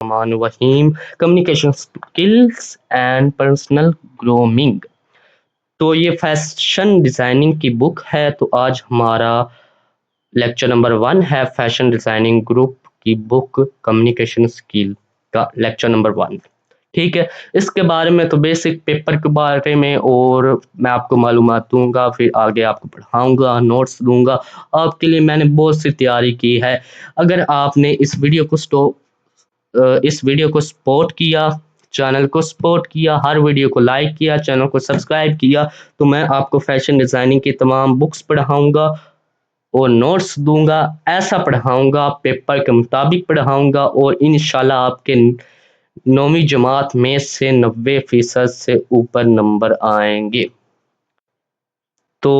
वहीम communication skills and personal grooming. तो ये fashion designing की बुक है। तो आज हमारा लेक्चर नंबर 1 है फैशन डिज़ाइनिंग ग्रुप की बुक कम्युनिकेशन स्किल का लेक्चर नंबर 1। ठीक है, इसके बारे में तो बेसिक पेपर के बारे में और मैं आपको मालूमात दूंगा, फिर आगे आपको पढ़ाऊंगा, नोट्स दूंगा। आपके लिए मैंने बहुत सी तैयारी की है। अगर आपने इस वीडियो को सपोर्ट किया, चैनल को सपोर्ट किया, हर वीडियो को लाइक किया, चैनल को सब्सक्राइब किया, तो मैं आपको फैशन डिज़ाइनिंग की तमाम बुक्स पढ़ाऊंगा और नोट्स दूंगा। ऐसा पढ़ाऊंगा, पेपर के मुताबिक पढ़ाऊंगा और इंशाल्लाह आपके 9वीं जमात में से 90% से ऊपर नंबर आएंगे। तो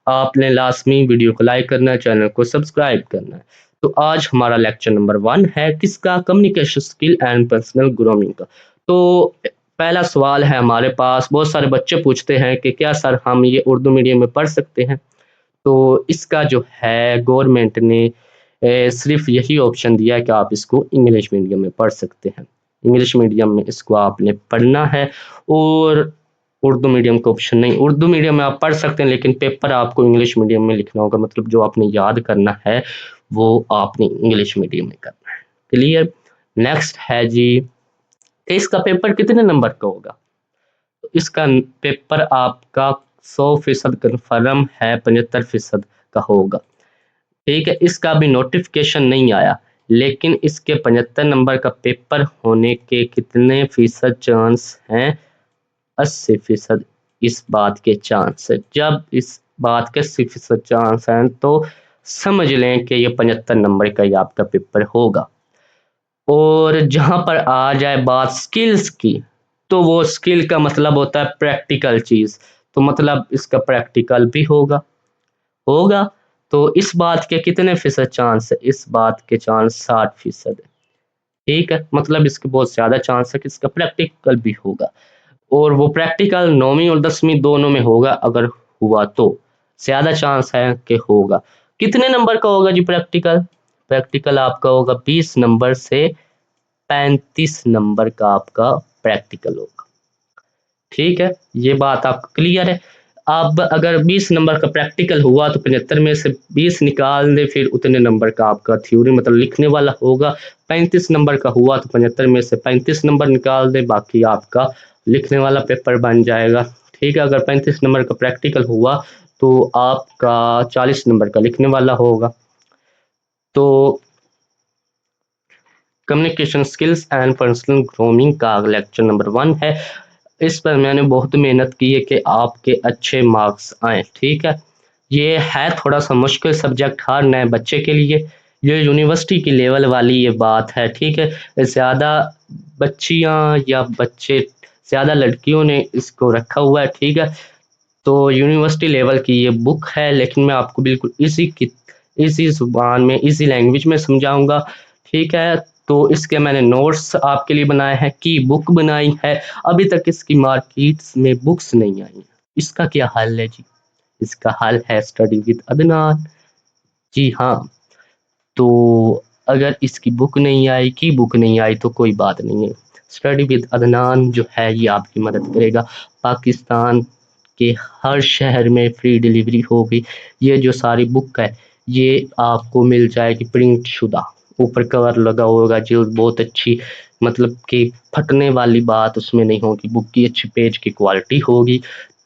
आपने लाजमी वीडियो को लाइक करना है, चैनल को सब्सक्राइब करना है। तो आज हमारा लेक्चर नंबर 1 है किसका, communication skill and personal grooming का। तो पहला सवाल है हमारे पास, बहुत सारे बच्चे पूछते हैं कि क्या सर हम ये उर्दू मीडियम में पढ़ सकते हैं। तो इसका जो है गवर्नमेंट ने सिर्फ यही ऑप्शन दिया है कि आप इसको इंग्लिश मीडियम में पढ़ सकते हैं। इंग्लिश मीडियम में इसको आपने पढ़ना है और उर्दू मीडियम का ऑप्शन नहीं। उर्दू मीडियम में आप पढ़ सकते हैं लेकिन पेपर आपको इंग्लिश मीडियम में लिखना होगा, मतलब जो आपने याद करना है वो आपने इंग्लिश मीडियम में करना है। क्लियर। नेक्स्ट है जी, इसका पेपर कितने नंबर का होगा। तो इसका पेपर आपका 100% कन्फर्म है, 75% का होगा। ठीक है, इसका भी नोटिफिकेशन नहीं आया, लेकिन इसके 75 नंबर का पेपर होने के कितने फीसद चांस हैं। 80% इस बात के चांस है। जब इस बात के 80% चांस हैं तो समझ लें कि ये 75 नंबर का ही आपका पेपर होगा। और जहां पर आ जाए बात स्किल्स की, तो वो स्किल का मतलब होता है प्रैक्टिकल चीज। तो मतलब इसका प्रैक्टिकल भी होगा। तो इस बात के कितने फीसद चांस है, इस बात के चांस 60% है। ठीक है, मतलब इसके बहुत ज्यादा चांस है कि इसका प्रैक्टिकल भी होगा। और वो प्रैक्टिकल 9वीं और 10वीं दोनों में होगा। अगर हुआ तो ज्यादा चांस है कि होगा। कितने नंबर का होगा जी प्रैक्टिकल। प्रैक्टिकल आपका होगा 20 नंबर से 35 नंबर का आपका प्रैक्टिकल होगा। ठीक है, ये बात आपको क्लियर है। अब अगर 20 नंबर का प्रैक्टिकल हुआ तो 75 में से 20 निकाल दे, फिर उतने नंबर का आपका थ्योरी मतलब लिखने वाला होगा। 35 नंबर का हुआ तो 75 में से 35 नंबर निकाल दे, बाकी आपका लिखने वाला पेपर बन जाएगा। ठीक है, अगर 35 नंबर का प्रैक्टिकल हुआ तो आपका 40 नंबर का लिखने वाला होगा। तो communication skills and personal grooming का लेक्चर नंबर 1 है। इस पर मैंने बहुत मेहनत की है कि आपके अच्छे मार्क्स आए। ठीक है, ये है थोड़ा सा मुश्किल सब्जेक्ट हर नए बच्चे के लिए। ये यूनिवर्सिटी की लेवल वाली ये बात है। ठीक है, ज़्यादा बच्चियां या बच्चे, ज़्यादा लड़कियों ने इसको रखा हुआ है। ठीक है, तो यूनिवर्सिटी लेवल की ये बुक है, लेकिन मैं आपको बिल्कुल इसी जुबान में, इसी लैंग्वेज में समझाऊंगा। ठीक है, तो इसके मैंने नोट्स आपके लिए बनाए हैं, की बुक बनाई है। अभी तक इसकी मार्केट्स में बुक्स नहीं आई हैं। इसका क्या हल है जी। इसका हल है स्टडी विद अदनान। जी हाँ, तो अगर इसकी बुक नहीं आई, की बुक नहीं आई, तो कोई बात नहीं है। स्टडी विद अदनान जो है ये आपकी मदद करेगा। पाकिस्तान के हर शहर में फ्री डिलीवरी होगी। ये जो सारी बुक है ये आपको मिल जाएगी प्रिंट शुदा। ऊपर कवर लगा होगा, जो बहुत अच्छी, मतलब कि फटने वाली बात उसमें नहीं होगी। बुक की अच्छी पेज की क्वालिटी होगी।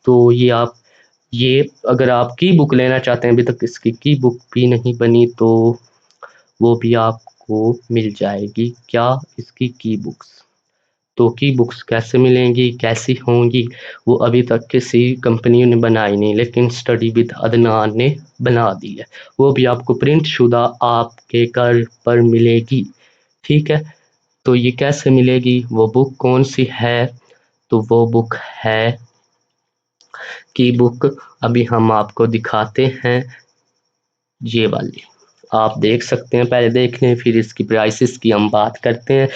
तो ये अगर आप की बुक लेना चाहते हैं, अभी तक इसकी की बुक भी नहीं बनी, तो वो भी आपको मिल जाएगी। क्या, इसकी की बुक्स। तो की बुक्स कैसे मिलेंगी, कैसी होंगी, वो अभी तक किसी कंपनी ने बनाई नहीं, लेकिन स्टडी विद अदनान ने बना दी है। वो भी आपको प्रिंट शुदा आपके घर पर मिलेगी। ठीक है, तो ये कैसे मिलेगी, वो बुक कौन सी है। तो वो बुक है की बुक, अभी हम आपको दिखाते हैं। ये वाली आप देख सकते हैं, पहले देख लें फिर इसकी प्राइसेस की हम बात करते हैं।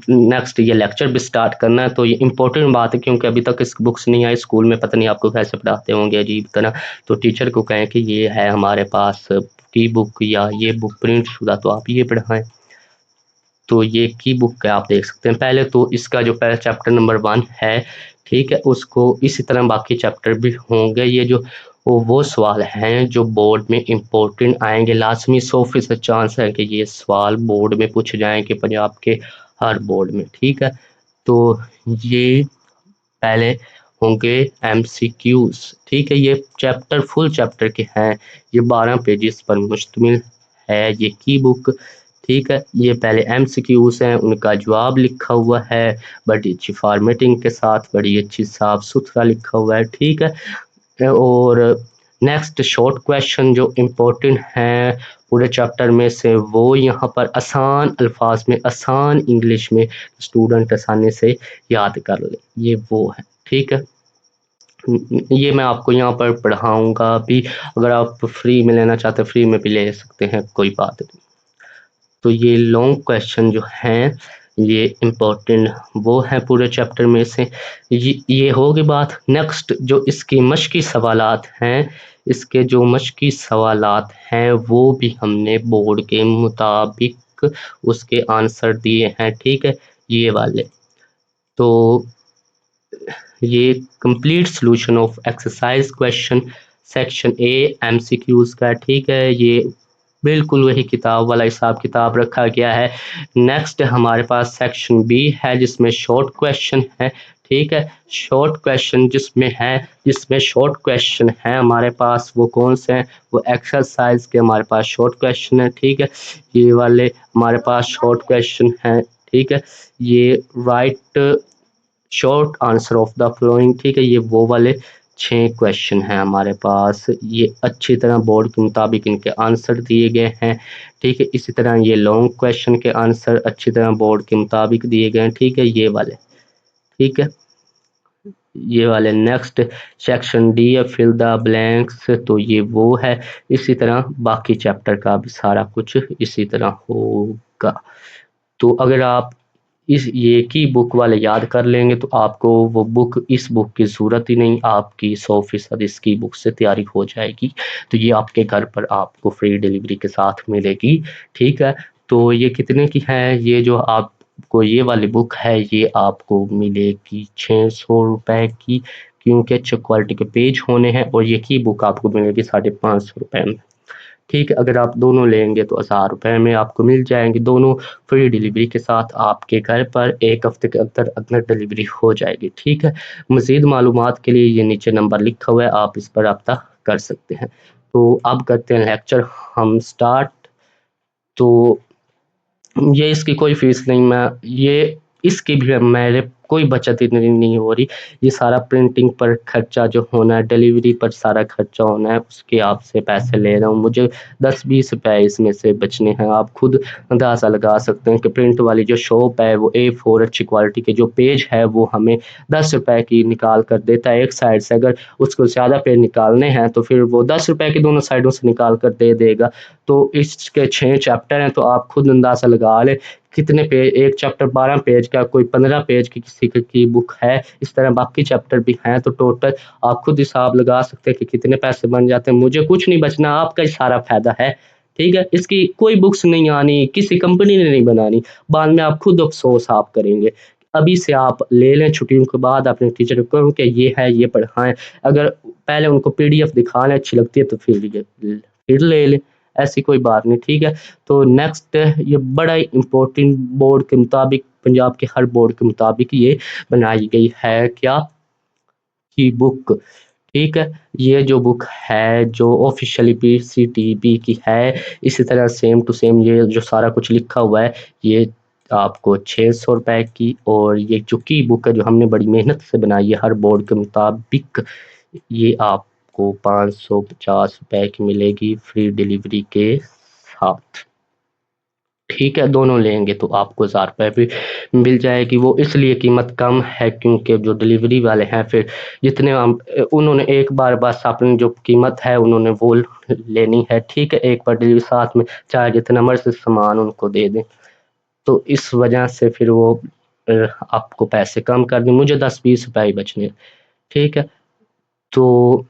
नेक्स्ट ये लेक्चर भी स्टार्ट करना है, तो ये इंपॉर्टेंट बात है क्योंकि अभी तक इस बुक्स नहीं आई स्कूल में, पता नहीं आपको कैसे पढ़ाते होंगे अजीब तरह। तो टीचर को कहें कि ये है हमारे पास की बुक या ये बुक प्रिंट शुदा, तो आप ये पढ़ाएं। तो ये की बुक है, आप देख सकते हैं। पहले तो इसका जो पहला चैप्टर नंबर 1 है, ठीक है, उसको इसी तरह बाकी चैप्टर भी होंगे। ये जो वो सवाल हैं जो बोर्ड में इम्पोर्टेंट आएंगे, लाजमी 100% चांस है कि ये सवाल बोर्ड में पूछे जाएंगे, पंजाब के हर बोर्ड में, ठीक है। तो ये पहले होंगे एमसीक्यूज, ठीक है। ये चैप्टर फुल चैप्टर के हैं, ये 12 पेजेस पर मुश्तमिल है ये की बुक, ठीक है। ये पहले एमसीक्यूज हैं, उनका जवाब लिखा हुआ है बड़ी अच्छी फॉर्मेटिंग के साथ, बड़ी अच्छी साफ सुथरा लिखा हुआ है, ठीक है। और नेक्स्ट शॉर्ट क्वेश्चन जो इम्पोर्टेंट हैं पूरे चैप्टर में से, वो यहाँ पर आसान अल्फाज में, आसान इंग्लिश में स्टूडेंट आसानी से याद कर ले, ये वो है, ठीक है। ये मैं आपको यहाँ पर पढ़ाऊंगा भी, अगर आप फ्री में लेना चाहते हैं फ्री में भी ले सकते हैं, कोई बात नहीं। तो ये लॉन्ग क्वेश्चन जो हैं ये इम्पोर्टेंट वो हैं पूरे चैप्टर में से। ये होगी बात। नेक्स्ट जो इसकी मश्की सवालात हैं, इसके जो मश्की सवालात हैं वो भी हमने बोर्ड के मुताबिक उसके आंसर दिए हैं, ठीक है, ये वाले। तो ये complete solution of exercise question section A MCQs का, ठीक है। ये बिल्कुल वही किताब वाला हिसाब किताब रखा गया है। नेक्स्ट हमारे पास सेक्शन बी है जिसमें शॉर्ट क्वेश्चन है, ठीक है। शॉर्ट क्वेश्चन जिसमें शॉर्ट क्वेश्चन है हमारे पास, वो कौन से हैं, वो एक्सरसाइज के हमारे पास शॉर्ट क्वेश्चन है, ठीक है। ये वाले हमारे पास शॉर्ट क्वेश्चन है, ठीक है। ये right short answer of the flowing, ठीक है, ये वो वाले 6 क्वेश्चन हैं हमारे पास। ये अच्छी तरह बोर्ड के मुताबिक इनके आंसर दिए गए हैं, ठीक है। इसी तरह ये लॉन्ग क्वेश्चन के आंसर अच्छी तरह बोर्ड के मुताबिक दिए गए हैं, ठीक है, ये वाले, ठीक है, ये वाले। नेक्स्ट सेक्शन डी है फिल द ब्लैंक्स, तो ये वो है। इसी तरह बाकी चैप्टर का भी सारा कुछ इसी तरह होगा। तो अगर आप इस ये की बुक वाले याद कर लेंगे तो आपको वो बुक, इस बुक की ज़रूरत ही नहीं, आपकी 100% इसकी बुक से तैयारी हो जाएगी। तो ये आपके घर पर आपको फ्री डिलीवरी के साथ मिलेगी, ठीक है। तो ये कितने की है, ये जो आपको ये वाली बुक है ये आपको मिलेगी 600 रुपये की, क्योंकि अच्छे क्वालिटी के पेज होने हैं, और ये की बुक आपको मिलेगी 550 रुपये में, ठीक है। अगर आप दोनों लेंगे तो 1000 रुपये में आपको मिल जाएंगे, दोनों फ्री डिलीवरी के साथ आपके घर पर 1 हफ्ते के अंदर अंदर डिलीवरी हो जाएगी, ठीक है। मज़ीद मालूमात के लिए ये नीचे नंबर लिखा हुआ है, आप इस पर रब्ता कर सकते हैं। तो अब करते हैं लेक्चर हम स्टार्ट। तो ये इसकी कोई फीस नहीं, मैं ये इसकी भी मेरे कोई बचत इतनी नहीं हो रही। ये सारा प्रिंटिंग पर खर्चा जो होना है, डिलीवरी पर सारा खर्चा होना है, उसके आपसे पैसे ले रहा हूँ। मुझे 10-20 रुपए इसमें से बचने हैं। आप खुद अंदाज़ा लगा सकते हैं कि प्रिंट वाली जो शॉप है वो A4 अच्छी क्वालिटी के जो पेज है वो हमें 10 रुपए की निकाल कर देता है एक साइड से। अगर उसको ज़्यादा पेज निकालने हैं तो फिर वो 10 रुपए की दोनों साइडों से निकाल कर दे देगा। तो इसके 6 चैप्टर हैं, तो आप खुद अंदाज़ा लगा लें कितने पेज। एक चैप्टर 12 पेज का, कोई 15 पेज की किसी की बुक है, इस तरह बाकी चैप्टर भी हैं। तो टोटल आप खुद हिसाब लगा सकते हैं कि कितने पैसे बन जाते हैं। मुझे कुछ नहीं बचना, आपका ही सारा फायदा है, ठीक है। इसकी कोई बुक्स नहीं आनी, किसी कंपनी ने नहीं बनानी, बाद में आप खुद अफसोस आप करेंगे। अभी से आप ले लें, छुट्टियों के बाद अपने टीचर को कहो कि ये है, ये पढ़ाएं। अगर पहले उनको PDF दिखा लें, अच्छी लगती है तो फिर ले लें, ऐसी कोई बात नहीं, ठीक है। तो नेक्स्ट ये बड़ा ही इम्पोर्टेंट बोर्ड के मुताबिक, पंजाब के हर बोर्ड के मुताबिक ये बनाई गई है क्या की बुक, ठीक है। ये जो बुक है जो ऑफिशियली PCTB की है, इसी तरह सेम टू सेम ये जो सारा कुछ लिखा हुआ है ये आपको 600 रुपये की, और ये जो की बुक है जो हमने बड़ी मेहनत से बनाई है हर बोर्ड के मुताबिक, ये आपको 550 रुपये की मिलेगी फ्री डिलीवरी के साथ, ठीक है। दोनों लेंगे तो आपको 1000 रुपये भी मिल जाएगी। वो इसलिए कीमत कम है क्योंकि जो डिलीवरी वाले हैं फिर जितने उन्होंने एक बार बस अपनी जो कीमत है उन्होंने वो लेनी है, ठीक है। एक बार डिलीवरी साथ में चाहे जितना मर्जी सामान उनको दे दें, तो इस वजह से फिर वो आपको पैसे कम कर दें। मुझे 10-20 रुपये ही बचने, ठीक है। तो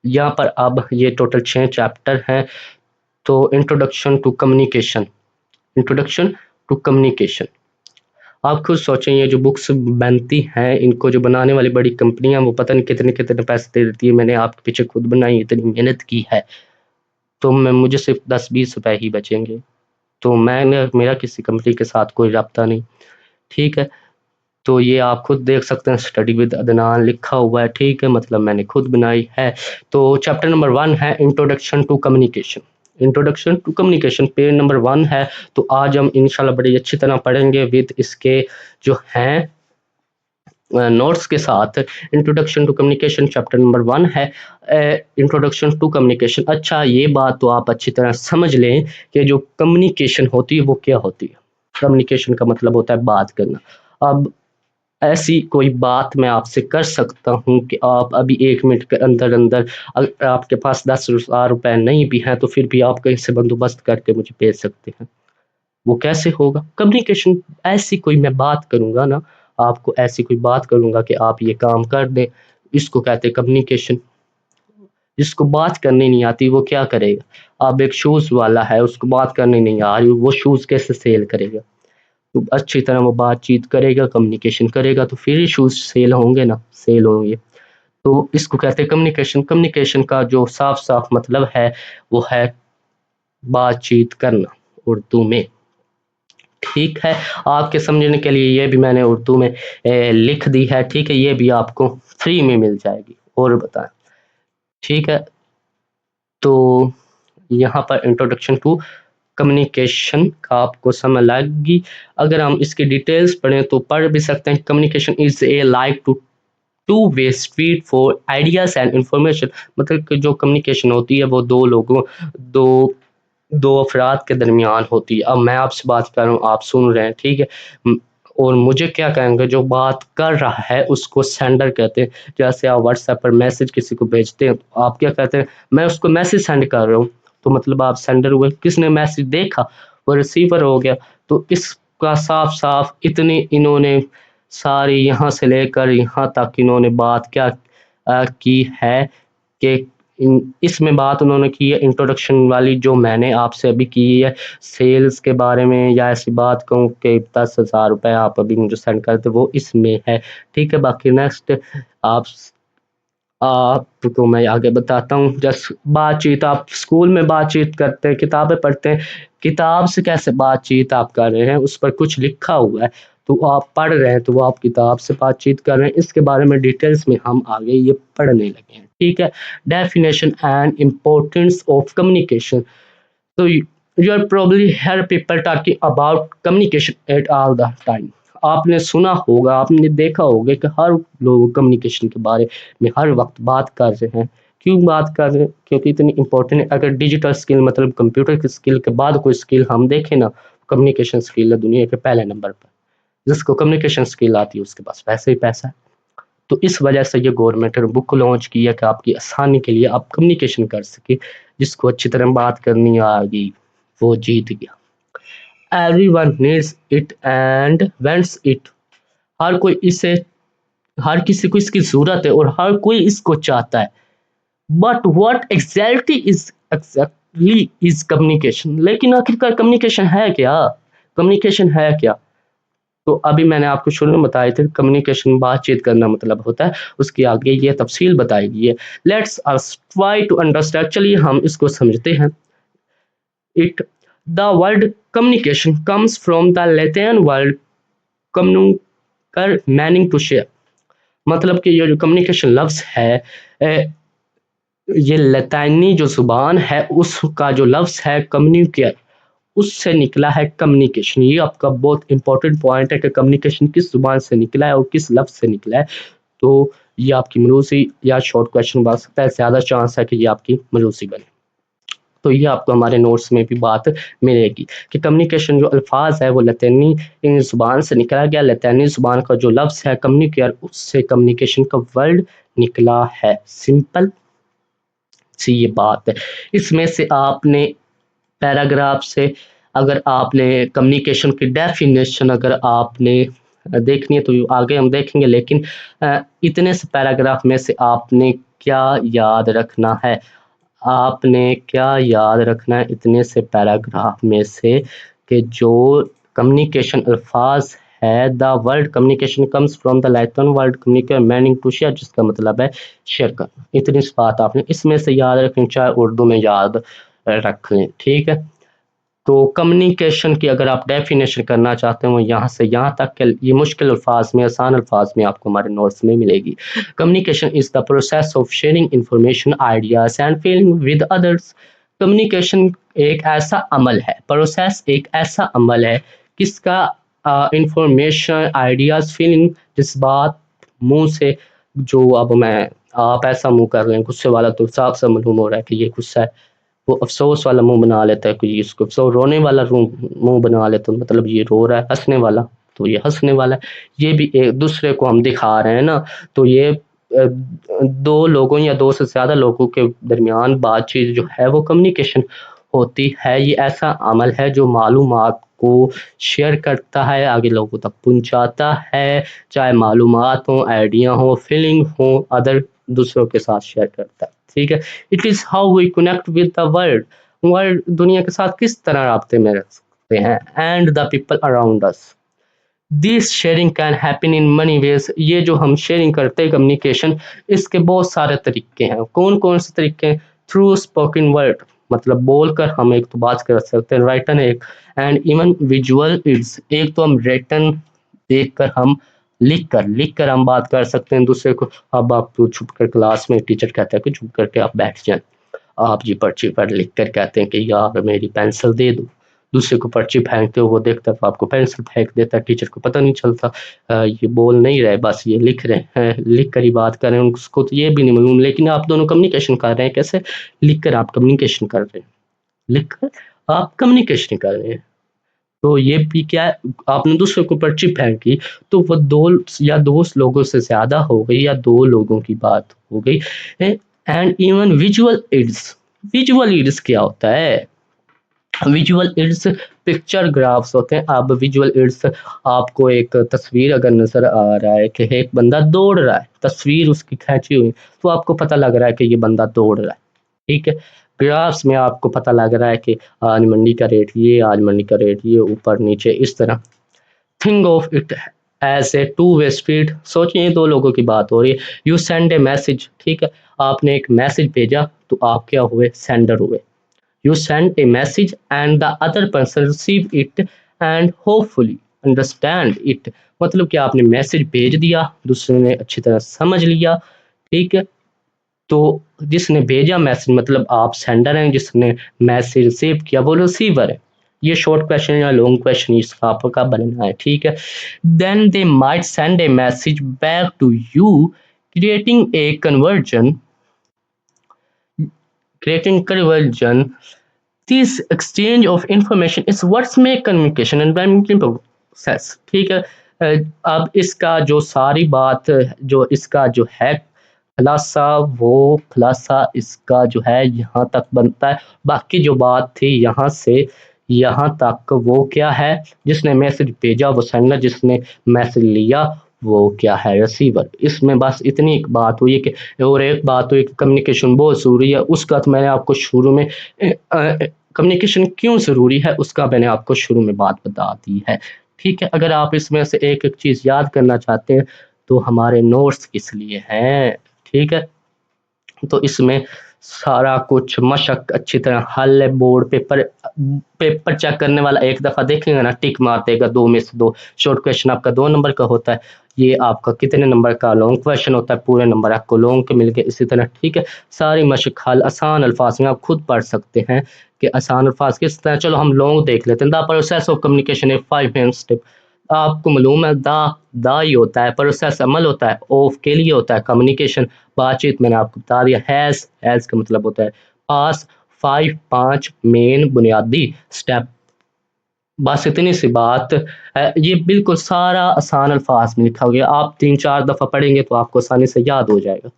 यहाँ पर अब ये टोटल 6 चैप्टर हैं। तो introduction to communication, introduction to communication. आप खुद सोचें, ये जो बुक्स बनती हैं, इनको जो बनाने वाली बड़ी कंपनियां, वो पता नहीं कितने कितने पैसे दे देती है। मैंने आपके पीछे खुद बनाई, इतनी मेहनत की है, तो मुझे सिर्फ 10-20 रुपए ही बचेंगे। तो मेरा किसी कंपनी के साथ कोई राब्ता नहीं, ठीक है। तो ये आप खुद देख सकते हैं, स्टडी विद अदनान लिखा हुआ है, ठीक है, मतलब मैंने खुद बनाई है। तो चैप्टर नंबर 1 है introduction to communication. Introduction to communication page number 1 है। तो आज हम इंशाल्लाह बड़ी अच्छी तरह पढ़ेंगे विद इसके जो हैं नोट्स के साथ। Introduction to communication chapter number 1 है, इंट्रोडक्शन टू कम्युनिकेशन। अच्छा, ये बात तो आप अच्छी तरह समझ लें कि जो कम्युनिकेशन होती है वो क्या होती है। कम्युनिकेशन का मतलब होता है बात करना। अब ऐसी कोई बात मैं आपसे कर सकता हूँ कि आप अभी 1 मिनट के अंदर अंदर, अगर आपके पास 10,000 रुपए नहीं भी हैं तो फिर भी आप कहीं से बंदोबस्त करके मुझे भेज सकते हैं। वो कैसे होगा? कम्युनिकेशन, ऐसी कोई मैं बात करूंगा ना, आपको ऐसी कोई बात करूंगा कि आप ये काम कर दें, इसको कहते हैं कम्युनिकेशन। जिसको बात करनी नहीं आती वो क्या करेगा? अब एक शूज वाला है, उसको बात करनी नहीं आ रही, वो शूज कैसे सेल करेगा? तो अच्छी तरह वो बातचीत करेगा, कम्युनिकेशन करेगा, तो फिर ही शूज सेल होंगे ना, सेल होंगे। तो इसको कहते हैं कम्युनिकेशन। कम्युनिकेशन का जो साफ साफ मतलब है वो है बातचीत करना, उर्दू में, ठीक है। आपके समझने के लिए ये भी मैंने उर्दू में लिख दी है, ठीक है। ये भी आपको फ्री में मिल जाएगी। और बताएं, ठीक है। तो यहाँ पर इंट्रोडक्शन टू कम्युनिकेशन का आपको समझ लगेगी। अगर हम इसकी डिटेल्स पढ़ें तो पढ़ भी सकते हैं। Communication is a like to way street for ideas and information. मतलब कि जो कम्युनिकेशन होती है वो दो दो अफराद के दरमियान होती है। अब मैं आपसे बात कर रहा हूँ, आप सुन रहे हैं, ठीक है। और मुझे क्या कहेंगे, जो बात कर रहा है उसको सेंडर कहते हैं। जैसे आप व्हाट्सएप पर मैसेज किसी को भेजते हैं, तो आप क्या कहते हैं, मैं उसको मैसेज सेंड कर रहा हूँ, तो मतलब आप सेंडर हुए। किसने मैसेज देखा, वो रिसीवर हो गया। तो इसका साफ साफ इतनी इन्होंने सारी यहाँ से लेकर यहाँ तक इन्होंने बात क्या की है कि इसमें बात उन्होंने की है इंट्रोडक्शन वाली, जो मैंने आपसे अभी की है सेल्स के बारे में, या ऐसी बात कहूँ कि 10,000 रुपये आप अभी मुझे सेंड करते, वो इसमें है, ठीक है। बाकी नेक्स्ट आप आपको मैं आगे बताता हूँ। जैसे बातचीत, आप स्कूल में बातचीत करते हैं, किताबें पढ़ते हैं, किताब से कैसे बातचीत आप कर रहे हैं, उस पर कुछ लिखा हुआ है, तो आप पढ़ रहे हैं, तो वो आप किताब से बातचीत कर रहे हैं। इसके बारे में डिटेल्स में हम आगे ये पढ़ने लगे हैं, ठीक है। Definition and importance of communication. तो you are probably hear people talking about communication at all the time. आपने सुना होगा, आपने देखा होगा कि हर लोग कम्युनिकेशन के बारे में हर वक्त बात कर रहे हैं। क्यों बात कर रहे हैं? क्योंकि इतनी इंपॉर्टेंट है। अगर डिजिटल स्किल मतलब कंप्यूटर की स्किल के बाद कोई स्किल हम देखें ना, कम्युनिकेशन स्किल है दुनिया के पहले नंबर पर। जिसको कम्युनिकेशन स्किल आती है उसके पास पैसे ही पैसा है। तो इस वजह से ये गवर्नमेंट ने बुक लॉन्च की है कि आपकी आसानी के लिए आप कम्युनिकेशन कर सके। जिसको अच्छी तरह बात करनी आ गई वो जीत गया। Everyone needs it and wants it. हर कोई इसे, हर किसी को इसकी जरूरत है और हर कोई इसको चाहता है। But what exactly is communication. लेकिन आखिरकार कम्युनिकेशन है क्या? कम्युनिकेशन है क्या? तो अभी मैंने आपको शुरू में बताया था, कम्युनिकेशन बातचीत करना मतलब होता है। उसकी आगे ये तफसील बताई गई है। Let's us try to understand. चलिए हम इसको समझते हैं। It the word communication comes from the Latin word communicare meaning to share. मतलब कि ये जो कम्युनिकेशन लफ्ज है, ये लैटिनी जो जुबान है उसका जो लफ्ज है कम्युनिकेट, उससे निकला है कम्युनिकेशन। ये आपका बहुत इंपॉर्टेंट पॉइंट है कि कम्युनिकेशन किस जुबान से निकला है और किस लफ्ज से निकला है। तो ये आपकी मरूसी या शॉर्ट क्वेश्चन बन सकता है, ज़्यादा चांस है कि ये आपकी मरूसी बने। तो ये आपको हमारे नोट्स में भी बात मिलेगी कि कम्युनिकेशन जो अल्फाज है वो लैटिनी जुबान से निकला गया। लैटिनी जुबान का जो लफ्ज़ है कम्युनिकेयर, उससे कम्युनिकेशन का वर्ड निकला है। सिंपल सी ये बात है। इसमें से आपने पैराग्राफ से, अगर आपने कम्युनिकेशन की डेफिनेशन अगर आपने देखनी है तो आगे हम देखेंगे, लेकिन इतने से पैराग्राफ में से आपने क्या याद रखना है, आपने क्या याद रखना है इतने से पैराग्राफ में से, कि जो कम्युनिकेशन अल्फाज है। The word communication comes from the Latin word communicate meaning to share, जिसका मतलब है शेयर करना। इतनी सी बात आपने इसमें से याद रखनी, चाहे उर्दू में याद रख लें, ठीक है। तो कम्युनिकेशन की अगर आप डेफिनेशन करना चाहते हो यहाँ से यहाँ तक के, ये मुश्किल अल्फाज में, आसान अल्फाज में आपको हमारे नोट्स में मिलेगी। Communication is the process of sharing information, ideas and feeling with others. Communication एक ऐसा अमल है, प्रोसेस एक ऐसा अमल है किसका इंफॉर्मेशन, आइडियाज, फीलिंग, जिस बात मुंह से, जो अब मैं आप ऐसा मुंह कर रहे हैं गुस्से वाला, तो साफ सा मालूम हो रहा है कि ये गुस्सा है। वो अफसोस वाला मुंह बना लेता है कोई, इसको अफसोस, रोने वाला मुंह बना लेता है, मतलब ये रो रहा है। हंसने वाला तो ये हंसने वाला है। ये भी एक दूसरे को हम दिखा रहे हैं ना, तो ये दो लोगों या दो से ज्यादा लोगों के दरमियान बातचीत जो है वो कम्युनिकेशन होती है। ये ऐसा अमल है जो मालूमात को शेयर करता है, आगे लोगों तक पहुंचाता है, चाहे मालूमात हो, आइडिया हो, फीलिंग हो, अदर दूसरों के साथ शेयर करता है, ठीक है। It is how we connect with the world. World, दुनिया के साथ किस तरह राब्ते में रख सकते हैं, and the people around us. This sharing can happen in many ways. ये जो हम शेयरिंग करते हैं कम्युनिकेशन, इसके बहुत सारे तरीके हैं। कौन कौन से तरीके हैं? थ्रू स्पोकन वर्ड, मतलब बोलकर हम एक तो बात कर सकते हैं, राइटन एक, एंड इवन विजुअल इट्स, एक तो हम रिटन देखकर, हम लिख कर हम बात कर सकते हैं दूसरे को। अब आप तो छुप कर क्लास में टीचर कहता है कि छुप करके आप बैठ जाएं, आप जी पर्ची पर लिख कर कहते हैं कि यार मेरी पेंसिल दे दो, दूसरे को पर्ची फेंकते हो, वो देखता है तो आपको पेंसिल फेंक देता है, टीचर को पता नहीं चलता। ये बोल नहीं रहे, बस ये लिख रहे हैं, लिख कर ही बात कर रहे हैं, उसको तो ये भी नहीं मालूम, लेकिन आप दोनों कम्युनिकेशन कर रहे हैं। कैसे? लिख कर आप कम्युनिकेशन कर रहे हैं, लिख कर आप कम्युनिकेशन कर रहे हैं। तो ये भी क्या है, आपने दूसरे को पर्ची फेंकी तो वो दो या दो लोगों से ज्यादा हो गई, या दो लोगों की बात हो गई। And even visual aids, visual aids क्या होता है? विजुअल एड्स पिक्चर ग्राफ्स होते हैं। अब विजुअल एड्स, आपको एक तस्वीर अगर नजर आ रहा है कि एक बंदा दौड़ रहा है, तस्वीर उसकी खींची हुई, तो आपको पता लग रहा है कि ये बंदा दौड़ रहा है, ठीक है। ग्राफ्स में आपको पता लग रहा है कि आज मंडी का रेट ये, आज मंडी का रेट ये, ऊपर नीचे इस तरह। Think of it as a two way street. सोचिए दो लोगों की बात हो रही है। यू सेंड ए मैसेज, ठीक है, आपने एक मैसेज भेजा तो आप क्या हुए? सेंडर हुए। You send a message and the other person receive it and hopefully understand it। मतलब कि आपने मैसेज भेज दिया, दूसरे ने अच्छी तरह समझ लिया, ठीक है। तो जिसने भेजा मैसेज मतलब आप सेंडर हैं, जिसने मैसेज रिसीव किया वो रिसीवर है। ये शॉर्ट क्वेश्चन या लॉन्ग क्वेश्चन इसका आपका बनना है, ठीक है। Then they might send a message back to you, creating a conversion, creating conversion। This exchange of information is what make communication and communication process, ठीक है। अब इसका जो सारी बात, जो इसका जो है खुलासा, वो खुलासा इसका जो है यहाँ तक बनता है। बाकी जो बात थी यहाँ से यहाँ तक वो क्या है? जिसने मैसेज भेजा वो सेंडर, जिसने मैसेज लिया वो क्या है? रिसीवर। इसमें बस इतनी एक बात हुई है कि, और एक बात हुई कि कम्युनिकेशन बहुत ज़रूरी है। उसका तो मैंने आपको शुरू में कम्युनिकेशन क्यों ज़रूरी है उसका मैंने आपको शुरू में बात बता दी है, ठीक है। अगर आप इसमें से एक एक चीज़ याद करना चाहते हैं तो हमारे नोट्स किस लिए हैं, ठीक है। तो इसमें सारा कुछ मशक अच्छी तरह हल है। बोर्ड पेपर, पेपर चेक करने वाला एक दफ़ा देखेंगे ना, टिक मार देगा 2 में से 2। शॉर्ट क्वेश्चन आपका 2 नंबर का होता है, ये आपका कितने नंबर का लॉन्ग क्वेश्चन होता है, पूरे नंबर आपको लॉन्ग के मिल गए, इसी तरह, ठीक है। सारी मशक हल आसान अल्फाज में आप खुद पढ़ सकते हैं कि आसान अल्फाज किस तरह। चलो हम लॉन्ग देख लेते हैं। The process of communication A 5 main step. आपको मालूम है दा ही होता है, प्रोसेस अमल होता है, ऑफ के लिए होता है कम्युनिकेशन, बातचीत, मैंने आपको बता दिया। हैज़ का मतलब होता है पास। 5 मेन बुनियादी स्टेप, बस इतनी सी बात। ये बिल्कुल सारा आसान अल्फाज में लिखा गया, आप 3-4 दफ़ा पढ़ेंगे तो आपको आसानी से याद हो जाएगा।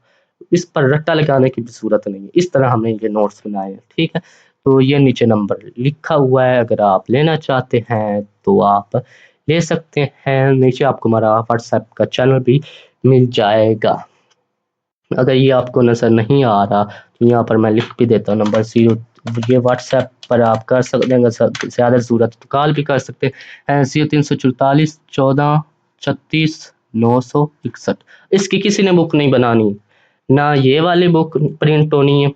इस पर रट्टा लगाने की भी ज़रूरत नहीं है, इस तरह हमने ये नोट्स बनाए हैं, ठीक है। तो ये नीचे नंबर लिखा हुआ है, अगर आप लेना चाहते हैं तो आप ले सकते हैं। नीचे आपको हमारा व्हाट्सएप का चैनल भी मिल जाएगा। अगर ये आपको नज़र नहीं आ रहा तो यहाँ पर मैं लिख भी देता हूँ, नंबर ये व्हाट्सएप पर आप कर सकते हैं, अगर ज़्यादा ज़रूरत तो कॉल भी कर सकते हैं। 344 14 36 961। इसकी किसी ने बुक नहीं बनानी, ना ये वाली बुक प्रिंट होनी है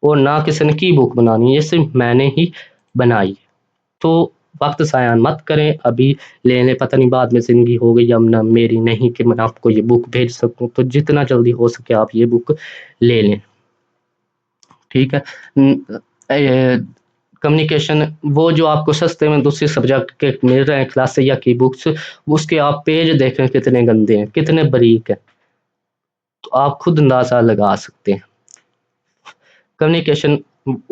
और ना किसी ने की बुक बनानी है, ये सिर्फ मैंने ही बनाई है। तो वक्त ज़ाया मत करें, अभी ले लें, पता नहीं बाद में ज़िंदगी हो गई या ना मेरी नहीं कि मैं आपको ये बुक भेज सकूँ, तो जितना जल्दी हो सके आप ये बुक ले लें, ठीक है। कम्युनिकेशन वो जो आपको सस्ते में दूसरे सब्जेक्ट के मिल रहे हैं क्लास या की बुक्स, उसके आप पेज देखें कितने गंदे हैं, कितने बारीक हैं, तो आप खुद अंदाज़ा लगा सकते हैं। कम्युनिकेशन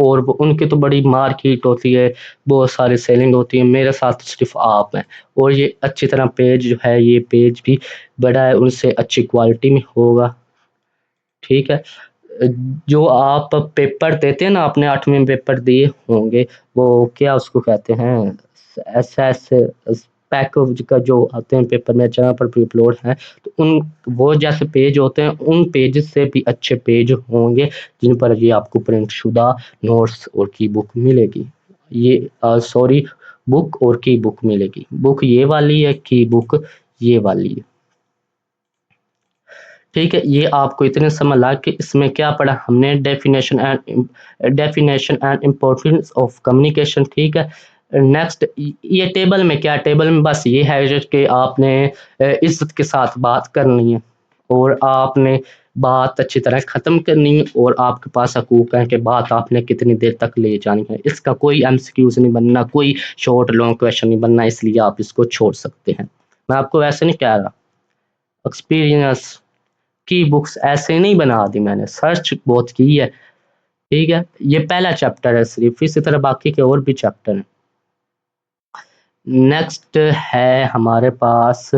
और उनकी तो बड़ी मार्केट होती है, बहुत सारी सेलिंग होती है, मेरे साथ तो सिर्फ आप हैं। और ये अच्छी तरह पेज जो है, ये पेज भी बड़ा है, उनसे अच्छी क्वालिटी में होगा, ठीक है। जो आप पेपर देते हैं ना, आपने 8वीं में पेपर दिए होंगे, वो क्या उसको कहते हैं, एस एस पैक का जो आते हैं पेपर में जहाँ पर भी अपलोड हैं, तो उन वो जैसे पेज होते हैं, उन पेज से भी अच्छे पेज होंगे जिन पर ये आपको प्रिंट शुदा नोट्स और की बुक मिलेगी। ये सॉरी, बुक और की बुक मिलेगी। बुक ये वाली है, की बुक ये वाली है, ठीक है। ये आपको इतने समझ ला कि इसमें क्या पढ़ा हमने, definition and importance of communication, ठीक है। नेक्स्ट, ये टेबल में क्या, टेबल में बस ये है कि आपने इज्जत के साथ बात करनी है और आपने बात अच्छी तरह ख़त्म करनी है, और आपके पास हकूक़ है कि बात आपने कितनी देर तक ले जानी है। इसका कोई एमसीक्यूज़ नहीं बनना, कोई शॉर्ट लॉन्ग क्वेश्चन नहीं बनना, इसलिए आप इसको छोड़ सकते हैं। मैं आपको वैसे नहीं कह रहा, एक्सपीरियंस की बुक्स ऐसे नहीं बना दी मैंने, सर्च बहुत की है, ठीक है। ये पहला चैप्टर है सिर्फ, इसी तरह बाकी के और भी चैप्टर हैं। नेक्स्ट है हमारे पास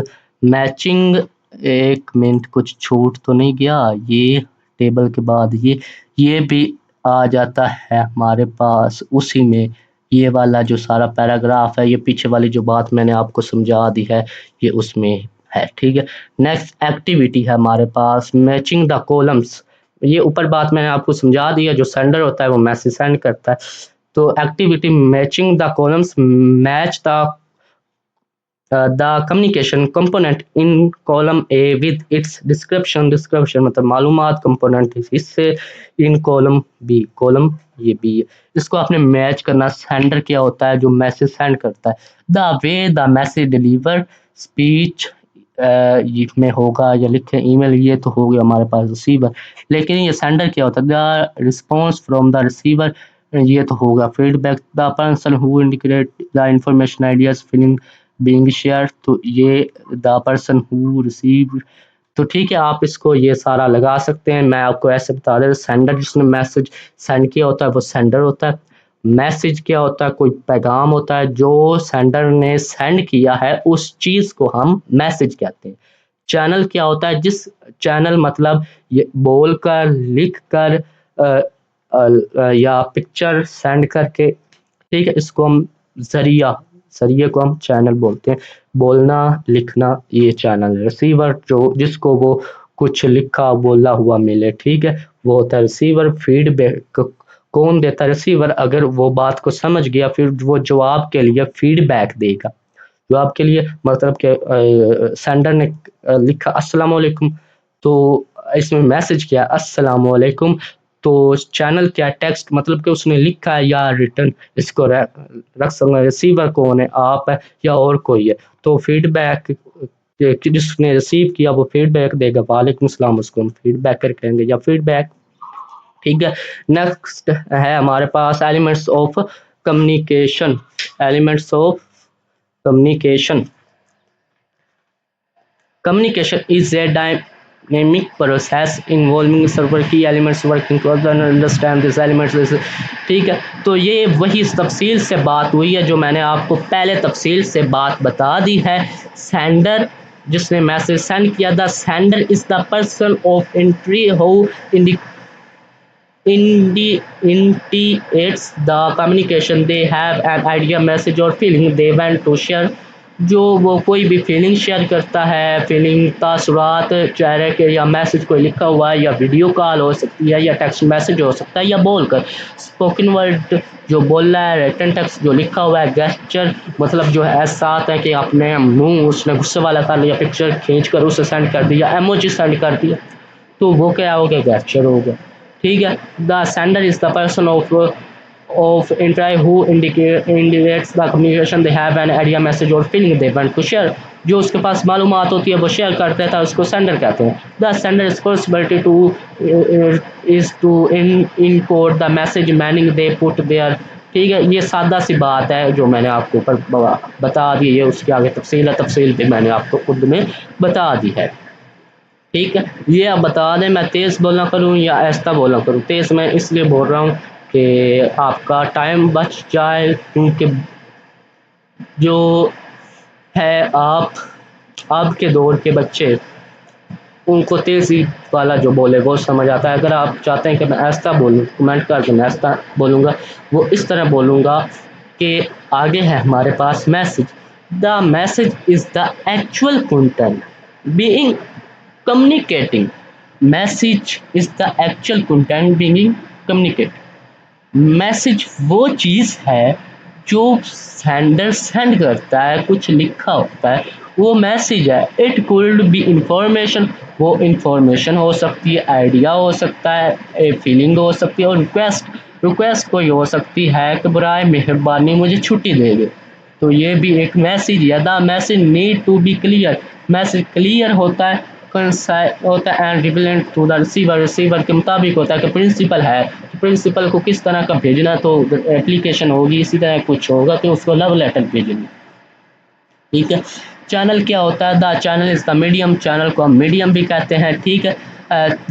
मैचिंग, एक मिनट कुछ छूट तो नहीं गया, ये टेबल के बाद ये भी आ जाता है हमारे पास उसी में, ये वाला जो सारा पैराग्राफ है, ये पीछे वाली जो बात मैंने आपको समझा दी है, ये उसमें है, ठीक है। नेक्स्ट एक्टिविटी है हमारे पास मैचिंग द कॉलम्स, ये ऊपर बात मैंने आपको समझा दी है, जो सेंडर होता है वो मैसेज सेंड करता है, तो activity matching the columns, match the communication component in column A with its description, description मतलब मालूमात, कंपोनेंट इससे इन कॉलम बी, कॉलम ये बी है, इसको आपने मैच करना। सेंडर क्या होता है, जो मैसेज सेंड करता है, the way the message deliver, speech में होगा या लिखे ईमेल, ये तो हो गया हमारे पास रिसीवर, लेकिन ये सेंडर क्या होता है, the response from the receiver, ये तो होगा feedback, the person who indicate the information ideas feeling being share, तो ये द पर्सन हु रिसीव, तो ठीक है, आप इसको ये सारा लगा सकते हैं। मैं आपको ऐसे बता दें, सेंडर जिसने मैसेज सेंड किया होता है वो सेंडर होता है। मैसेज क्या होता है, कोई पैगाम होता है जो सेंडर ने सेंड किया है, उस चीज़ को हम मैसेज कहते हैं। चैनल क्या होता है, जिस चैनल मतलब ये बोल कर, लिख कर या पिक्चर सेंड करके, ठीक है, इसको हम जरिया, जरिए को हम चैनल बोलते हैं। बोलना, लिखना, ये चैनल। रिसीवर जो जिसको वो कुछ लिखा बोला हुआ मिले, ठीक है, वो होता है रिसीवर। फीडबैक कौन देता है, रिसीवर। अगर वो बात को समझ गया फिर वो जवाब के लिए फीडबैक देगा, जवाब के लिए मतलब कि सेंडर ने लिखा अस्सलाम वालेकुम, तो इसमें मैसेज किया अस्सलाम वालेकुम, तो चैनल क्या, टेक्स्ट मतलब कि उसने लिखा है या रिटर्न, इसको रख सकते। रिसीवर कौन है, आप है या और कोई है, तो फीडबैक जिसने रिसीव किया वो फीडबैक देगा, वालेकुम सलाम, उसको हम फीडबैक कर कहेंगे या फीडबैक, ठीक है। नेक्स्ट है हमारे पास elements of communication, elements of communication. Communication is a dynamic process involving several key elements working together and understand these elements is, ठीक है। तो ये वही तफसील से बात हुई है जो मैंने आपको पहले तफसील से बात बता दी है। सेंडर जिसने मैसेज सेंड किया, the sender is the person of entry who indicates the communication, they have an idea, message or feeling they want to share, जो वो कोई भी फीलिंग शेयर करता है, फीलिंग तासुरात चेहरे के, या मैसेज कोई लिखा हुआ है, या वीडियो कॉल हो सकती है, या टेक्स्ट मैसेज हो सकता है, या बोलकर स्पोकन वर्ड जो बोल रहा है, रिटन टेक्स्ट जो लिखा हुआ है, गेस्चर मतलब जो है ऐसा आता है कि आपने मुंह उसने गुस्से वाला कर लिया, पिक्चर खींच कर उसे सेंड कर दिया, एमोजी सेंड कर दिया, तो वो क्या हो गया, गेस्चर हो गया। ठीक है। The sender is the person of entry who indicates the communication they have an idea message or feeling they want to share। जो उसके पास मालूमात होती है वो शेयर करते हैं, उसको सेंडर कहते हैं। The sender responsibility to is to encode the message meaning they put there. ठीक है, ये सादा सी बात है जो मैंने आपको ऊपर बता दी है, उसके आगे तफसील भी मैंने आपको खुद में बता दी है। ठीक है, ये आप बता दें मैं तेज़ बोलना करूँ या ऐसा बोलना करूँ। तेज़ मैं इसलिए बोल रहा हूँ कि आपका टाइम बच जाए, क्योंकि जो है आप अब के दौर के बच्चे, उनको तेज़ी वाला जो बोले वो समझ आता है। अगर आप चाहते हैं कि मैं ऐसा बोलूँ, कमेंट करके मैं ऐसा बोलूँगा, वो इस तरह बोलूँगा कि आगे है हमारे पास message. The message is the actual content being communicating। message is the actual content being communicated। Message वो चीज़ है जो सेंडर सेंड करता है, कुछ लिखा होता है, वो मैसेज है। इट कुड बी इंफॉर्मेशन, वो इंफॉर्मेशन हो सकती है, आइडिया हो सकता है, फीलिंग हो सकती है, और रिक्वेस्ट कोई हो सकती है कि बराए मेहरबानी मुझे छुट्टी दे दे, तो ये भी एक मैसेज है। The message need to be clear, message clear होता है, होता है and relevant to the receiver, receiver के मुताबिक होता है कि प्रिंसिपल है, प्रिंसिपल को किस तरह का भेजना, तो एप्लीकेशन होगी, इसी तरह कुछ होगा कि उसको लव लेटर भेजेंगे। ठीक है। चैनल क्या होता है, the channel is the medium, channel को हम मीडियम भी कहते हैं। ठीक है,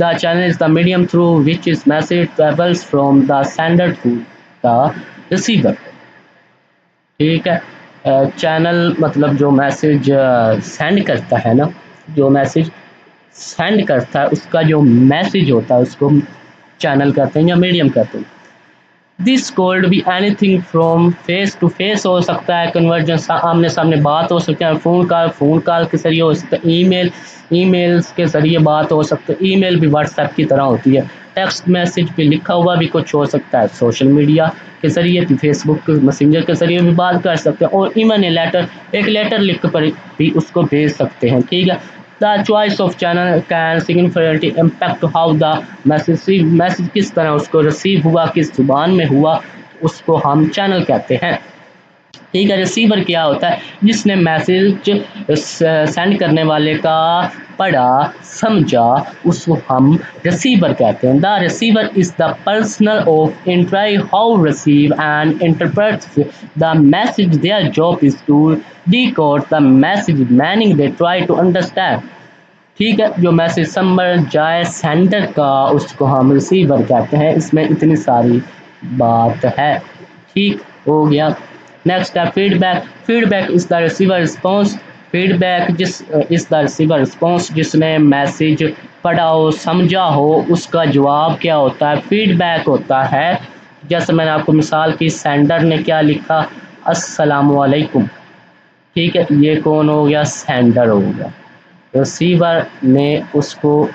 the channel is the medium through which is message travels from the sender to the receiver. ठीक है, चैनल मतलब जो मैसेज सेंड करता है ना, जो मैसेज सेंड करता है उसका जो मैसेज होता है उसको चैनल कहते हैं या मीडियम कहते हैं। दिस कोल्ड भी anything from face to face हो सकता है, कन्वर्जेंस आमने सामने बात हो सकती है, फोन कॉल के जरिए हो सकता है, ईमेल्स के जरिए बात हो सकती है, ईमेल भी व्हाट्सएप की तरह होती है, टेक्स्ट मैसेज पे लिखा हुआ भी कुछ हो सकता है, सोशल मीडिया के जरिए भी, फेसबुक मैसेंजर के जरिए भी बात कर सकते हैं, और इवन एक लेटर लिख कर भी उसको भेज सकते हैं। ठीक है। The choice of channel can significantly impact how the message किस तरह उसको रिसीव हुआ, किस जुबान में हुआ, उसको हम चैनल कहते हैं। ठीक है। रिसीवर क्या होता है, जिसने मैसेज सेंड करने वाले का पढ़ा समझा, उसको हम रिसीवर कहते हैं। The receiver is the personal of entity how receive and interprets the message, their job is to decode the message meaning they try to understand. ठीक है, जो मैसेज समझ जाए सेंडर का उसको हम रिसीवर कहते हैं। इसमें इतनी सारी बात है। ठीक हो गया। नेक्स्ट है feedback. Feedback is the receiver response, feedback is the receiver response, जिसने मैसेज पढ़ा हो समझा हो उसका जवाब क्या होता है, फीडबैक होता है। जैसे मैंने आपको मिसाल की, सेंडर ने क्या लिखा, अस्सलामुअलैकुम। ठीक है, ये कौन हो गया, सेंडर हो गया। रिसीवर ने उसको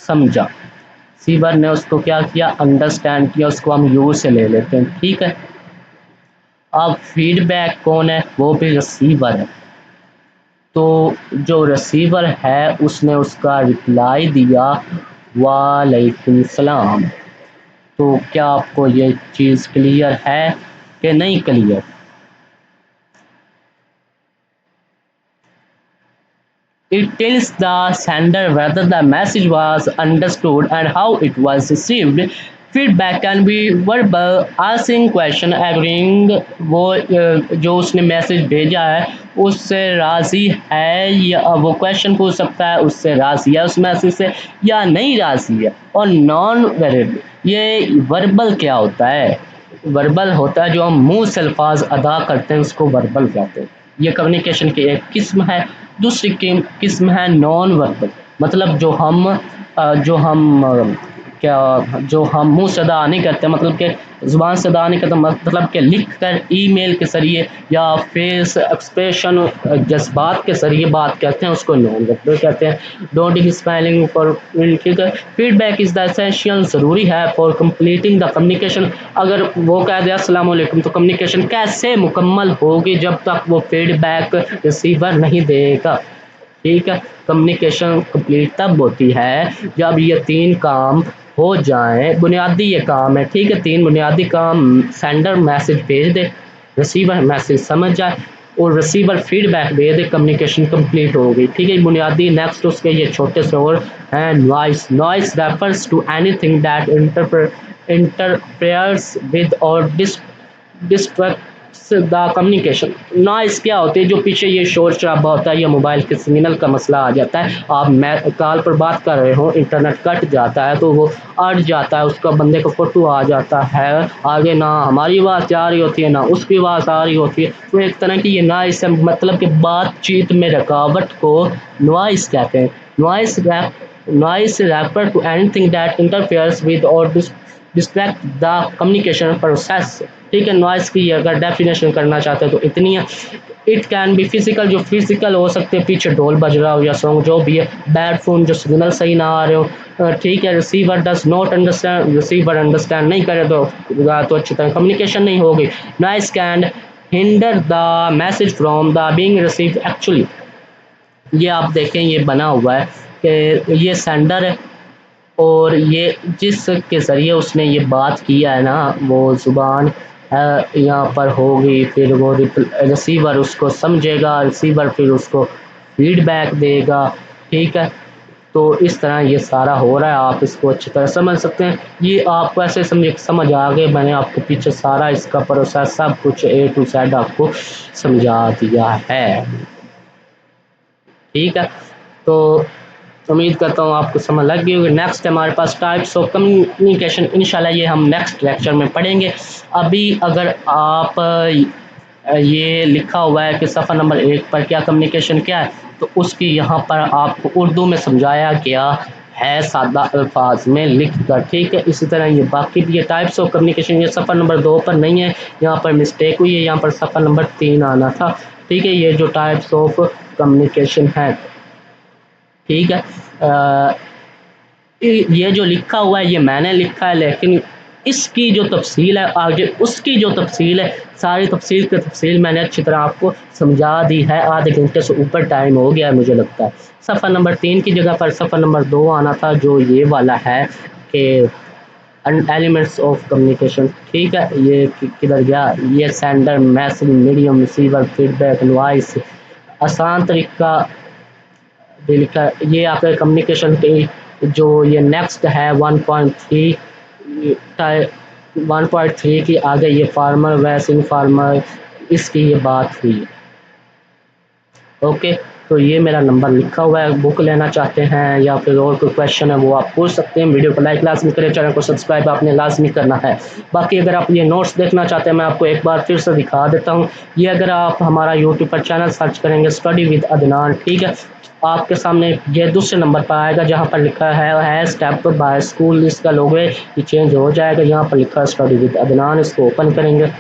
समझा, रिसीवर ने उसको क्या किया, अंडरस्टैंड किया, उसको हम यू से ले लेते हैं। ठीक है। अब फीडबैक कौन है, वो भी रिसीवर है। तो जो रिसीवर है उसने उसका रिप्लाई दिया वालेकुम सलाम। तो क्या आपको ये चीज़ क्लियर है कि नहीं clear? It tells the sender whether the message was understood and how it was received. Feedback can be verbal, asking question, agreeing, वो जो उसने मैसेज भेजा है उससे राज़ी है, या वो क्वेश्चन पूछ सकता है उससे राज़ी है उस मैसेज से या नहीं राज़ी है। और नॉन वेरेबल, ये वर्बल क्या होता है, वर्बल होता है जो हम मुंह से अल्फाज अदा करते हैं उसको वर्बल कहते हैं। ये कम्युनिकेशन की एक किस्म है। दूसरी किस्म है नॉन वर्बल, मतलब जो हम क्या जो हम मुंह से अदा नहीं करते, मतलब कि ज़ुबान से अदा नहीं करता मतलब कि लिख कर ईमेल के ज़रिए या फेस एक्सप्रेशन जज्बात के ज़रिए बात कहते हैं उसको नॉन वर्बल कहते हैं। डोंट स्पेलिंग फॉर ठीक है। फीडबैक इज़ द एसेंशियल ज़रूरी है फॉर कंप्लीटिंग द कम्युनिकेशन। अगर वो कह दे अस्सलाम वालेकुम तो कम्युनिकेशन कैसे मुकम्मल होगी जब तक वो फीडबैक रिसीवर नहीं देगा। ठीक है। कम्युनिकेशन कंप्लीट तब होती है जब ये 3 काम हो जाएँ। बुनियादी ये काम है, ठीक है, 3 बुनियादी काम। सेंडर मैसेज भेज दे, रिसीवर मैसेज समझ जाए और रिसीवर फीडबैक दे दे, कम्युनिकेशन कंप्लीट हो गई। ठीक है, बुनियादी। नेक्स्ट उसके ये छोटे से और हैं noise. Noise refers to anything that interferes with or distracts the communication. Noise क्या होती है? जो पीछे ये शोर शराबा होता है या मोबाइल के सिग्नल का मसला आ जाता है। आप मैं कॉल पर बात कर रहे हो, इंटरनेट कट जाता है तो वो अट जाता है, उसका बंदे को फोटो आ जाता है, आगे ना हमारी आवाज़ जा रही होती है ना उसकी आवाज़ आ रही होती है। तो एक तरह की ये नॉइस है, मतलब कि बातचीत में रुकावट को नॉइस कहते हैं। Noise refer to anything that interferes with or distract the communication process. ठीक है, नॉइस की अगर डेफिनेशन करना चाहते हैं तो इतनी है। इट कैन बी फिजिकल, जो फिजिकल हो सकते हैं, पीछे ढोल बज रहा हो या सॉन्ग जो भी है। बैड फोन, जो सिग्नल सही ना आ रहे हो। ठीक है। Receiver does not understand, receiver understand नहीं करे तो अच्छी तरह कम्युनिकेशन नहीं होगी। Noise can hinder the message from the being received actually. ये आप देखें, ये बना हुआ है कि ये सेंडर है और ये जिसके ज़रिए उसने ये बात किया है ना, वो ज़ुबान यहाँ पर होगी, फिर वो रिसीवर उसको समझेगा, रिसीवर फिर उसको फीडबैक देगा। ठीक है। तो इस तरह ये सारा हो रहा है, आप इसको अच्छी तरह समझ सकते हैं। ये आपको ऐसे समझ आ गए, मैंने आपको पीछे सारा इसका प्रोसेस सब कुछ A to Z आपको समझा दिया है। ठीक है। तो उम्मीद करता हूँ आपको समझ लग गई होगी। नेक्स्ट हमारे पास टाइप्स ऑफ कम्युनिकेशन, इंशाल्लाह ये हम नेक्स्ट लेक्चर में पढ़ेंगे। अभी अगर आप ये लिखा हुआ है कि सफ़ा नंबर 1 पर क्या कम्युनिकेशन क्या है, तो उसकी यहाँ पर आपको उर्दू में समझाया गया है सादा अल्फाज में लिख कर। ठीक है। इसी तरह ये बाकी भी ये टाइप्स ऑफ कम्युनिकेशन, ये सफ़ा नंबर 2 पर नहीं है, यहाँ पर मिस्टेक हुई है, यहाँ पर सफ़ा नंबर 3 आना था। ठीक है। ये जो टाइप्स ऑफ कम्युनिकेशन है, ठीक है। ये जो लिखा हुआ है ये मैंने लिखा है, लेकिन इसकी जो तफसील है आगे, उसकी जो तफसील है, सारी तफसील की तफसील मैंने अच्छी तरह आपको समझा दी है। आधे घंटे से ऊपर टाइम हो गया है मुझे लगता है। सफ़र नंबर 3 की जगह पर सफ़र नंबर 2 आना था, जो ये वाला है कि एलिमेंट्स ऑफ कम्युनिकेशन। ठीक है। ये किधर गया? ये sender, message, medium, receiver, feedback, noise. आसान तरीका भी लिखा है। ये आपके कम्युनिकेशन के जो ये नेक्स्ट है 1.3 1.3 की आगे ये फार्मर वैसिंग फार्मर, इसकी ये बात हुई है। ओके। तो ये मेरा नंबर लिखा हुआ है, बुक लेना चाहते हैं या फिर और कोई क्वेश्चन है वो आप पूछ सकते हैं। वीडियो को लाइक लाजमी करें, चैनल को सब्सक्राइब आपने लाजमी करना है। बाकी अगर आप ये नोट्स देखना चाहते हैं, मैं आपको एक बार फिर से दिखा देता हूँ। ये अगर आप हमारा यूट्यूब पर चैनल सर्च करेंगे स्टडी विद अदनान, ठीक है, आपके सामने ये दूसरे नंबर पर आएगा जहाँ पर लिखा है स्टेप बाय स्कूल। इसका लोगो ये चेंज हो जाएगा, यहाँ पर लिखा है स्टडी विद अदनान। इसको ओपन करेंगे,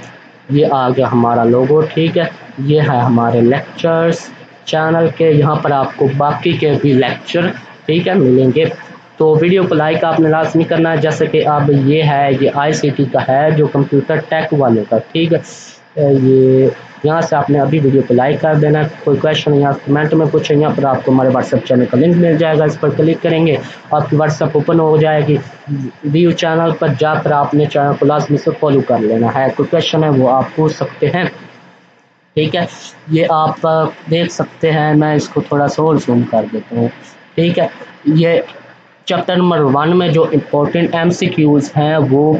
ये आ गया हमारा लोगो। ठीक है। ये है हमारे लेक्चर्स चैनल के, यहाँ पर आपको बाकी के भी लेक्चर, ठीक है, मिलेंगे। तो वीडियो को लाइक आपने लाजमी करना है, जैसे कि अब ये है, ये ICT का है, जो कंप्यूटर टेक वाले का। ठीक है। ये यहाँ से आपने अभी वीडियो को लाइक कर देना। कोई क्वेश्चन यहाँ कमेंट में पूछें, यहाँ पर आपको हमारे व्हाट्सएप चैनल का लिंक मिल जाएगा, इस पर क्लिक करेंगे आपकी व्हाट्सएप ओपन हो जाएगी। व्यू चैनल पर जाकर आपने चैनल को लाजमी से फॉलो कर लेना है। कोई क्वेश्चन है वो आप पूछ सकते हैं। ठीक है। ये आप देख सकते हैं, मैं इसको थोड़ा सा और जूम कर देता हूँ। ठीक है। ये चैप्टर नंबर 1 में जो इम्पोर्टेंट MCQs हैं वो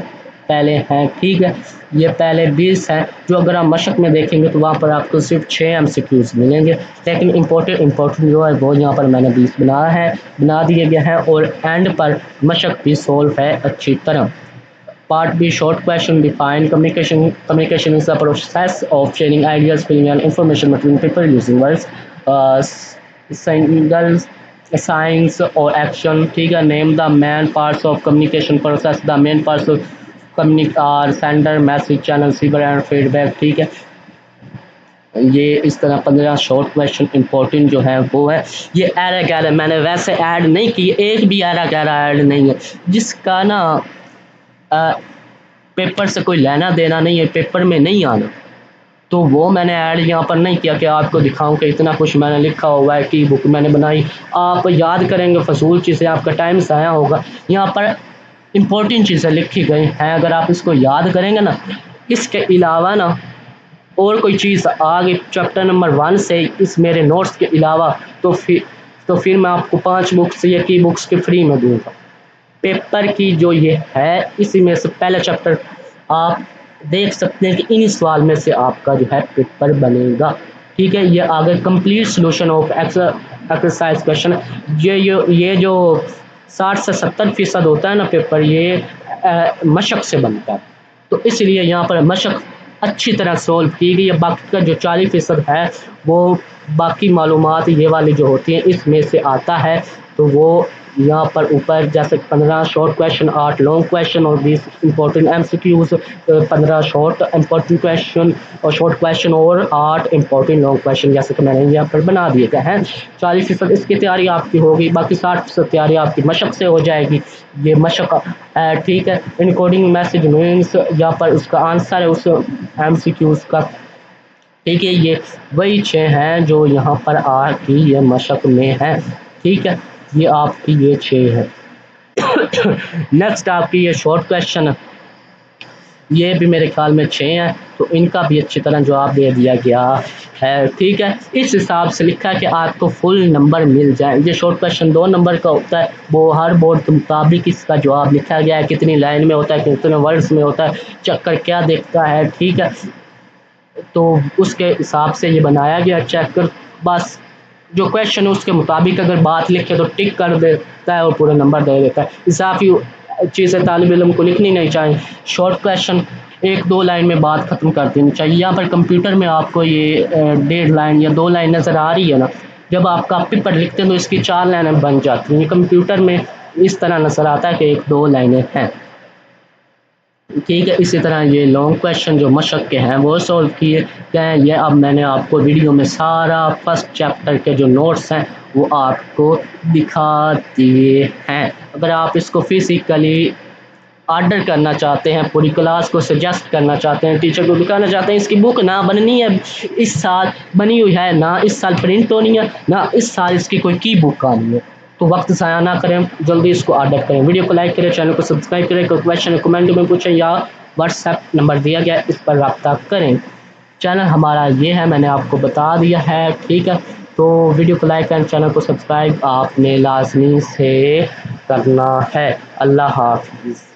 पहले हैं। ठीक है। ये पहले 20 हैं, जो अगर आप मशक में देखेंगे तो वहाँ पर आपको सिर्फ 6 MCQs मिलेंगे, लेकिन इम्पोर्टेंट जो है वो यहाँ पर मैंने 20 बना दिए गए हैं, और एंड पर मशक भी सोल्व है अच्छी तरह। Part B, short question, define communication. Communication is the process of sharing ideas, feeling, and information between people using words, singles, signs, or action. ठीक है। Name the main parts of communication process. The main parts of communication sender message channel receiver and feedback. ठीक है, ये इस तरह 15 short question important जो है वो है। ये एरा गैरा मैंने वैसे ऐड नहीं की, एक भी एरा गैरा ऐड नहीं है जिसका ना पेपर से कोई लेना देना नहीं है, पेपर में नहीं आना, तो वो मैंने ऐड यहाँ पर नहीं किया कि आपको दिखाऊं कि इतना कुछ मैंने लिखा हुआ है कि बुक मैंने बनाई। आप याद करेंगे फजूल चीज़ें, आपका टाइम ज़ाया होगा। यहाँ पर इम्पोर्टेंट चीज़ें लिखी गई हैं, अगर आप इसको याद करेंगे ना, इसके अलावा ना और कोई चीज़ आगे चैप्टर नंबर 1 से इस मेरे नोट्स के अलावा तो फिर मैं आपको 5 बुक्स या की बुक्स के फ्री में दूंगा। पेपर की जो ये है, इसी में से पहला चैप्टर आप देख सकते हैं कि इन सवाल में से आपका जो है पेपर बनेगा। ठीक है, ये आगे complete solution of exercise question. ये जो 60 से 70% होता है ना पेपर, ये मशक से बनता है, तो इसलिए यहाँ पर मशक अच्छी तरह सोल्व की गई है। बाकी का जो 40% है वो बाकी मालूमात ये वाली जो होती हैं इसमें से आता है। तो वो यहाँ पर ऊपर जैसे 15 शॉर्ट क्वेश्चन, 8 लॉन्ग क्वेश्चन और 20 important MCQs, 15 short important question और 8 इंपॉर्टेंट लॉन्ग क्वेश्चन जैसे कि मैंने यहाँ पर बना दिए गए हैं। 40% इसकी तैयारी आपकी होगी, बाकी 60% तैयारी आपकी मशक से हो जाएगी। ये मशक ठीक है। इनकोडिंग मैसेज मीन्स यहाँ पर उसका आंसर है उस MCQs का। ठीक है, ये वही 6 हैं जो यहाँ पर आपकी ये मशक में है। ठीक है, ये आपकी ये 6 है। नेक्स्ट आपकी ये शॉर्ट क्वेश्चन है, ये भी मेरे ख्याल में 6 हैं, तो इनका भी अच्छी तरह जवाब दे दिया गया है। ठीक है, इस हिसाब से लिखा है कि आपको फुल नंबर मिल जाए। ये शॉर्ट क्वेश्चन 2 नंबर का होता है, वो हर बोर्ड के मुताबिक इसका जवाब लिखा गया है, कितनी लाइन में होता है, कितने वर्ड्स में होता है, चक्कर क्या देखता है। ठीक है, तो उसके हिसाब से ये बनाया गया चेकर। बस जो क्वेश्चन है उसके मुताबिक अगर बात लिखे तो टिक कर देता है और पूरा नंबर दे देता है। इजाफी चीज़ें तालिब इल्म को लिखनी नहीं चाहिए। शॉर्ट क्वेश्चन 1-2 लाइन में बात ख़त्म कर देनी चाहिए। यहाँ पर कंप्यूटर में आपको ये 1.5 लाइन या 2 लाइन नज़र आ रही है ना, जब आप कॉपी पर लिखते हैं तो इसकी 4 लाइनें बन जाती हैं। कंप्यूटर में इस तरह नज़र आता है कि 1-2 लाइनें हैं। ठीक है, इसी तरह ये लॉन्ग क्वेश्चन जो मशक के हैं वो सॉल्व किए गए। ये अब मैंने आपको वीडियो में सारा फर्स्ट चैप्टर के जो नोट्स हैं वो आपको दिखा दिए हैं। अगर आप इसको फिजिकली ऑर्डर करना चाहते हैं, पूरी क्लास को सजेस्ट करना चाहते हैं, टीचर को दिखाना चाहते हैं इसकी बुक ना बननी है इस साल, बनी हुई है ना इस साल प्रिंट होनी है, ना इस साल इसकी कोई की बुक आनी है, तो वक्त ज़ाया ना करें, जल्दी इसको ऑर्डर करें। वीडियो को लाइक करें, चैनल को सब्सक्राइब करें, कोई क्वेश्चन कमेंट में पूछें या व्हाट्सएप नंबर दिया गया है इस पर रब्ता करें। चैनल हमारा ये है, मैंने आपको बता दिया है। ठीक है, तो वीडियो को लाइक एंड चैनल को सब्सक्राइब आपने लाजमी से करना है। अल्लाह हाफिज़।